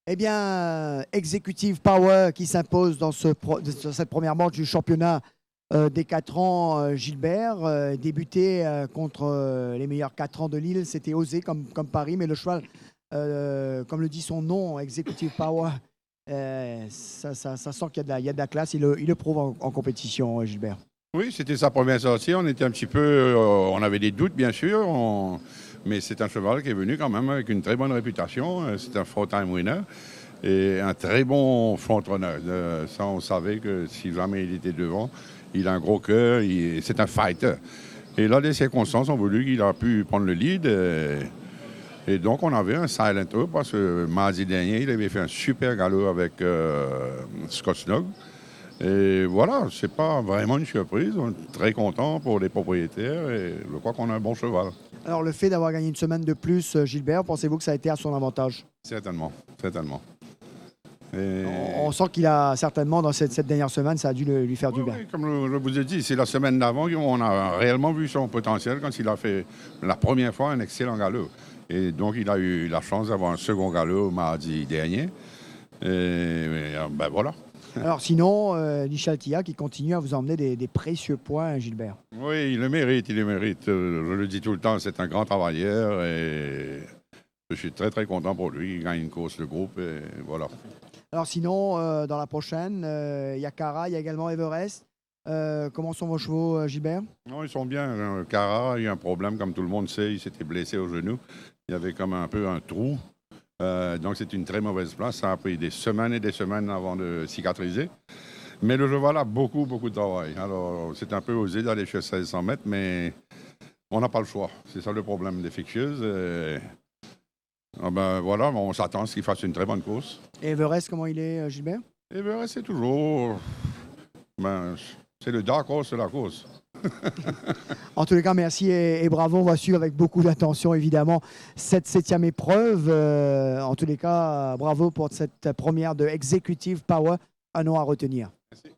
Eh bien, Executive Power qui s'impose dans cette première manche du championnat des 4 ans, Gilbert. Débuté contre les meilleurs 4 ans de Lille, c'était osé comme pari, mais le cheval, comme le dit son nom, Executive Power, ça sent qu'il y a de la classe. Il le prouve en compétition, Gilbert. Oui, c'était sa première sortie. On était un petit peu. On avait des doutes, bien sûr. Mais c'est un cheval qui est venu quand même avec une très bonne réputation. C'est un four-time winner et un très bon front-runner. Ça, on savait que si jamais il était devant, il a un gros cœur. C'est un fighter. Et là, les circonstances ont voulu qu'il a pu prendre le lead. Et donc, on avait un silent up parce que mardi dernier, il avait fait un super galop avec Scott Snug. Et voilà, c'est pas vraiment une surprise. On est très content pour les propriétaires et je crois qu'on a un bon cheval. Alors, le fait d'avoir gagné une semaine de plus, Gilbert, pensez-vous que ça a été à son avantage? Certainement, certainement. Et... On sent qu'il a certainement, dans cette dernière semaine, ça a dû lui faire du bien. Oui, comme je vous ai dit, c'est la semaine d'avant qu'on a réellement vu son potentiel quand il a fait la première fois un excellent galop. Et donc, il a eu la chance d'avoir un second galop mardi dernier. Et ben voilà. Alors sinon, Michel Tia qui continue à vous emmener des précieux points, Gilbert. Oui, il le mérite, il le mérite. Je le dis tout le temps, c'est un grand travailleur et je suis très, très content pour lui. Il gagne une course de groupe et voilà. Alors sinon, dans la prochaine, il y a Cara, il y a également Everest. Comment sont vos chevaux, Gilbert? Non, ils sont bien. Cara a eu un problème, comme tout le monde sait, il s'était blessé au genou. Il y avait comme un peu un trou. Donc c'est une très mauvaise place. Ça a pris des semaines et des semaines avant de cicatriser. Mais le cheval a beaucoup, beaucoup de travail. Alors c'est un peu osé d'aller chez 1600 mètres, mais on n'a pas le choix. C'est ça le problème des fixtures. Ben voilà, on s'attend à ce qu'il fasse une très bonne course. Et Everest, comment il est, Gilbert? Et bien, c'est toujours. Ben, c'est le dark horse de la course. En tous les cas, merci et bravo. On va suivre avec beaucoup d'attention, évidemment, cette 7e épreuve. En tous les cas, bravo pour cette première de Executive Power. Un nom à retenir. Merci.